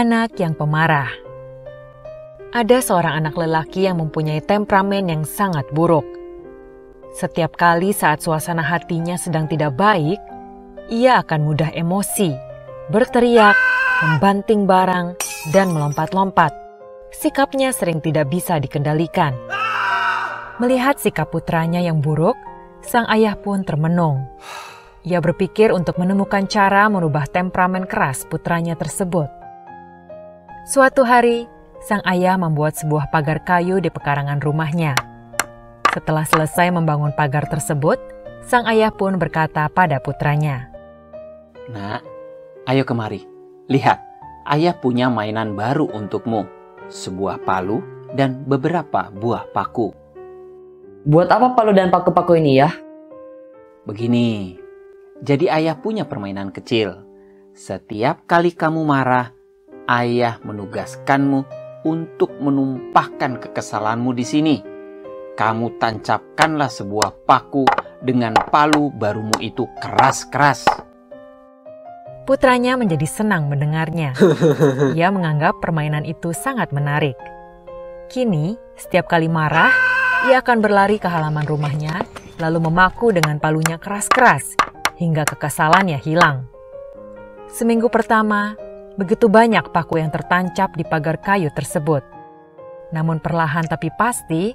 Anak yang pemarah. Ada seorang anak lelaki yang mempunyai temperamen yang sangat buruk. Setiap kali saat suasana hatinya sedang tidak baik, ia akan mudah emosi, berteriak, membanting barang, dan melompat-lompat. Sikapnya sering tidak bisa dikendalikan. Melihat sikap putranya yang buruk, sang ayah pun termenung. Ia berpikir untuk menemukan cara merubah temperamen keras putranya tersebut. Suatu hari, sang ayah membuat sebuah pagar kayu di pekarangan rumahnya. Setelah selesai membangun pagar tersebut, sang ayah pun berkata pada putranya, "Nak, ayo kemari. Lihat, ayah punya mainan baru untukmu. Sebuah palu dan beberapa buah paku." Buat apa palu dan paku-paku ini ya? Begini, jadi ayah punya permainan kecil. Setiap kali kamu marah, ayah menugaskanmu untuk menumpahkan kekesalanmu di sini. Kamu tancapkanlah sebuah paku dengan palu barumu itu keras-keras. Putranya menjadi senang mendengarnya. Ia menganggap permainan itu sangat menarik. Kini, setiap kali marah, ia akan berlari ke halaman rumahnya, lalu memaku dengan palunya keras-keras, hingga kekesalannya hilang. Seminggu pertama, begitu banyak paku yang tertancap di pagar kayu tersebut. Namun perlahan tapi pasti,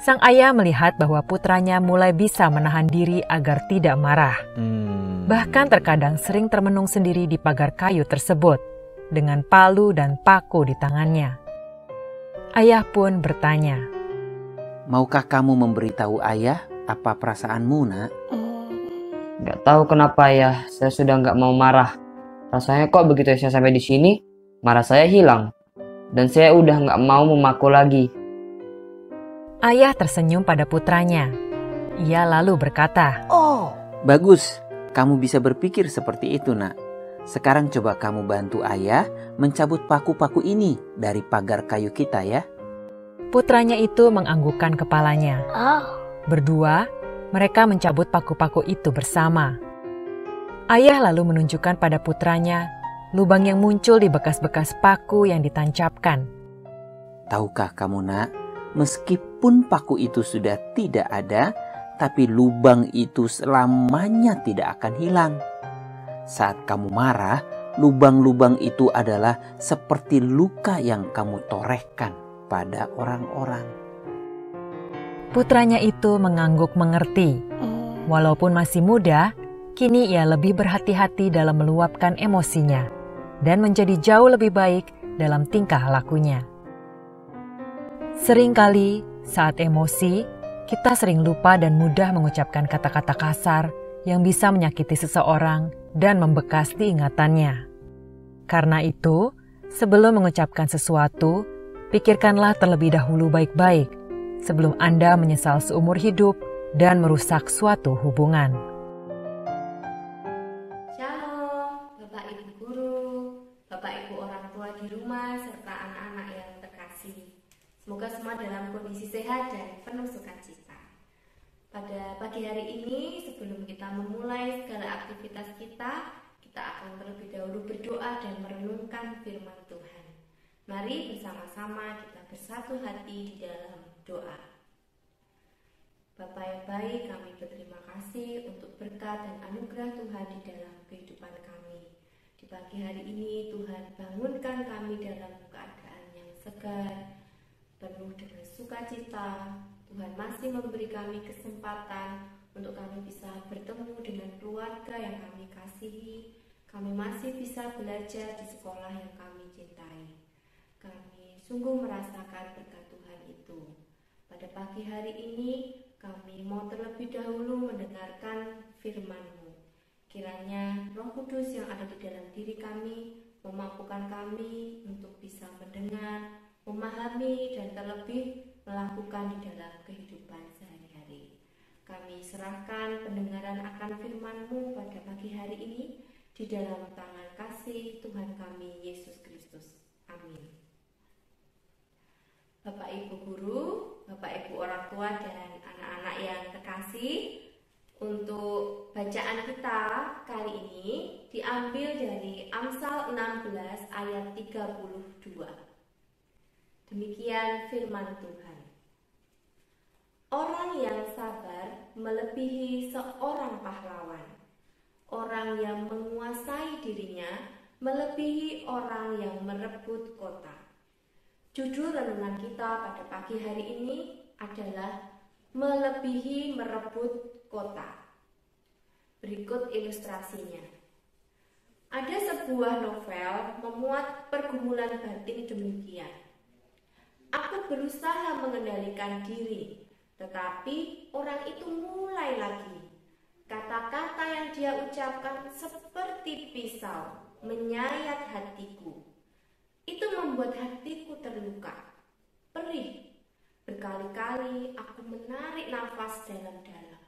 sang ayah melihat bahwa putranya mulai bisa menahan diri agar tidak marah. Bahkan terkadang sering termenung sendiri di pagar kayu tersebut, dengan palu dan paku di tangannya. Ayah pun bertanya, "Maukah kamu memberitahu ayah apa perasaanmu, Nak?" Nggak tahu kenapa ya, saya sudah nggak mau marah. Rasanya kok begitu saya sampai di sini, marah saya hilang. Dan saya udah nggak mau memaku lagi. Ayah tersenyum pada putranya. Ia lalu berkata, "Oh, bagus. Kamu bisa berpikir seperti itu, Nak. Sekarang coba kamu bantu ayah mencabut paku-paku ini dari pagar kayu kita ya." Putranya itu menganggukkan kepalanya. Berdua, mereka mencabut paku-paku itu bersama. Ayah lalu menunjukkan pada putranya lubang yang muncul di bekas-bekas paku yang ditancapkan. "Tahukah kamu, Nak, meskipun paku itu sudah tidak ada, tapi lubang itu selamanya tidak akan hilang. Saat kamu marah, lubang-lubang itu adalah seperti luka yang kamu torehkan pada orang-orang." Putranya itu mengangguk mengerti. Walaupun masih muda, kini ia lebih berhati-hati dalam meluapkan emosinya dan menjadi jauh lebih baik dalam tingkah lakunya. Seringkali saat emosi, kita sering lupa dan mudah mengucapkan kata-kata kasar yang bisa menyakiti seseorang dan membekas di ingatannya. Karena itu, sebelum mengucapkan sesuatu, pikirkanlah terlebih dahulu baik-baik sebelum Anda menyesal seumur hidup dan merusak suatu hubungan. Shalom, Bapak Ibu Guru, Bapak Ibu orang tua di rumah, serta anak-anak yang terkasih. Semoga semua dalam kondisi sehat dan penuh sukacita. Pada pagi hari ini, sebelum kita memulai segala aktivitas kita akan terlebih dahulu berdoa dan merenungkan firman Tuhan. Mari bersama-sama kita bersatu hati di dalam doa. Bapa yang baik, kami berterima kasih untuk berkat dan anugerah Tuhan di dalam kehidupan kami. Di pagi hari ini Tuhan bangunkan kami dalam keadaan yang segar, penuh dengan sukacita. Tuhan masih memberi kami kesempatan untuk kami bisa bertemu dengan keluarga yang kami kasihi. Kami masih bisa belajar di sekolah yang kami cintai. Kami sungguh merasakan berkat Tuhan itu. Pada pagi hari ini kami mau terlebih dahulu mendengarkan firman-Mu. Kiranya Roh Kudus yang ada di dalam diri kami memampukan kami untuk bisa mendengar, memahami, dan terlebih melakukan di dalam kehidupan sehari-hari. Kami serahkan pendengaran akan firman-Mu pada pagi hari ini di dalam tangan kasih Tuhan kami Yesus Kristus. Amin. Bapak Ibu Guru, Bapak Ibu orang tua dan anak-anak yang terkasih, Untuk bacaan kita kali ini diambil dari Amsal 16 ayat 32. Demikian firman Tuhan. Orang yang sabar melebihi seorang pahlawan. Orang yang menguasai dirinya melebihi orang yang merebut kota. Judul renungan kita pada pagi hari ini adalah melebihi merebut kota. Berikut ilustrasinya. Ada sebuah novel memuat pergumulan batin demikian. Aku berusaha mengendalikan diri, tetapi orang itu mulai lagi. Kata-kata yang dia ucapkan seperti pisau menyayat hatiku. Itu membuat hatiku terluka, perih. Berkali-kali aku menarik nafas dalam-dalam.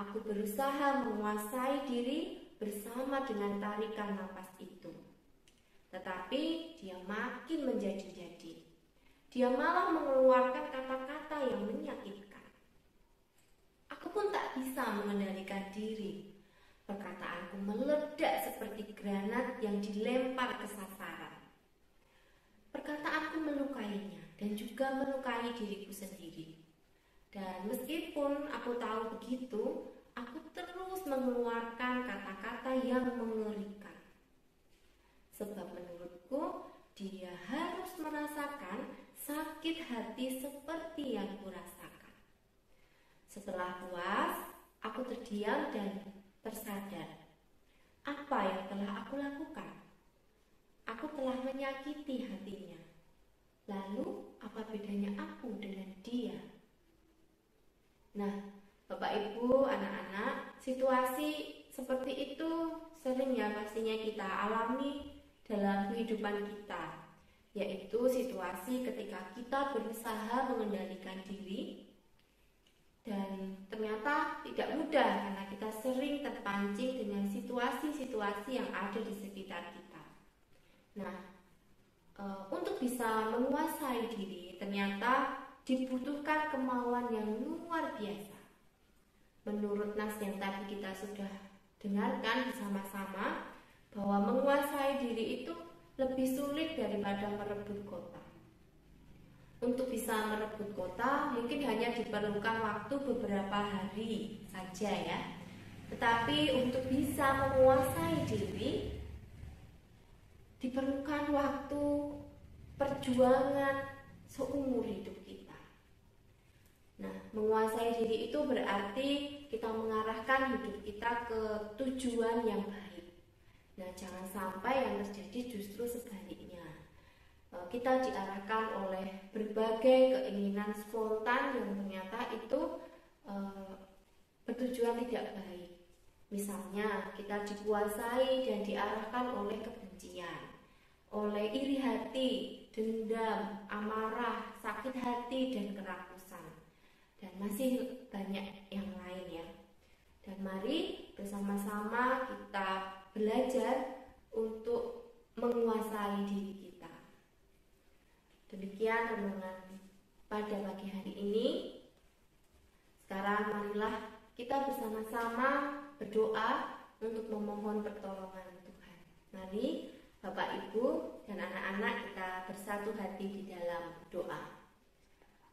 Aku berusaha menguasai diri bersama dengan tarikan nafas itu. Tetapi dia makin menjadi-jadi. Dia malah mengeluarkan kata-kata yang menyakitkan. Aku pun tak bisa mengendalikan diri. Perkataanku meledak seperti granat yang dilempar ke sasaran. Perkataanku melukainya dan juga melukai diriku sendiri. Dan meskipun aku tahu begitu, aku terus mengeluarkan kata-kata yang mengerikan. Sebab menurutku, dia harus merasakan sakit hati seperti yang kurasakan. Setelah puas, aku terdiam dan tersadar. Apa yang telah aku lakukan? Aku telah menyakiti hatinya. Lalu, apa bedanya aku dengan dia? Nah, Bapak Ibu, anak-anak, situasi seperti itu sering ya pastinya kita alami dalam kehidupan kita, yaitu situasi ketika kita berusaha mengendalikan diri dan ternyata tidak mudah karena kita sering terpancing dengan situasi-situasi yang ada di sekitar kita. Nah, untuk bisa menguasai diri ternyata dibutuhkan kemauan yang luar biasa. Menurut nas yang tadi kita sudah dengarkan bersama-sama, bahwa menguasai diri itu lebih sulit daripada merebut kota. Untuk bisa merebut kota mungkin hanya diperlukan waktu beberapa hari saja ya. Tetapi untuk bisa menguasai diri diperlukan waktu perjuangan seumur hidup kita. Nah, menguasai diri itu berarti kita mengarahkan hidup kita ke tujuan yang baik. Nah, jangan sampai yang terjadi justru sebaliknya. Kita diarahkan oleh berbagai keinginan spontan yang ternyata itu bertujuan tidak baik. Misalnya, kita dikuasai dan diarahkan oleh kebencian, oleh iri hati, dendam, amarah, sakit hati, dan kerakusan. Dan masih banyak yang lain ya. Dan mari bersama-sama kita belajar untuk menguasai diri kita. Demikian renungan pada pagi hari ini. Sekarang marilah kita bersama-sama berdoa untuk memohon pertolongan Tuhan. Mari Bapak Ibu dan anak-anak kita bersatu hati di dalam doa.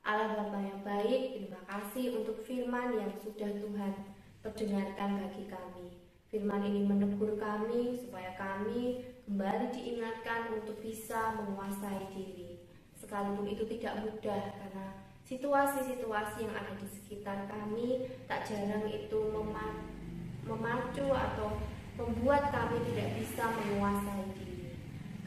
Allah Bapa yang baik, terima kasih untuk firman yang sudah Tuhan perdengarkan bagi kami. Firman ini menegur kami supaya kami kembali diingatkan untuk bisa menguasai diri. Sekalipun itu tidak mudah karena situasi-situasi yang ada di sekitar kami tak jarang itu memacu atau membuat kami tidak bisa menguasai diri.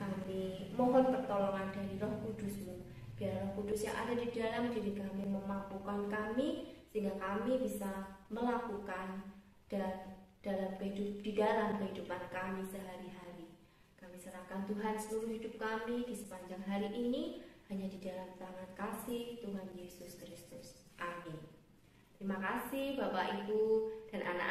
Kami mohon pertolongan dari Roh Kudus-Mu. Biar Roh Kudus yang ada di dalam diri kami memampukan kami sehingga kami bisa melakukan dan di dalam kehidupan kami sehari-hari. Kami serahkan Tuhan seluruh hidup kami di sepanjang hari ini hanya di dalam tangan kasih Tuhan Yesus Kristus. Amin. Terima kasih Bapak Ibu dan anak-anak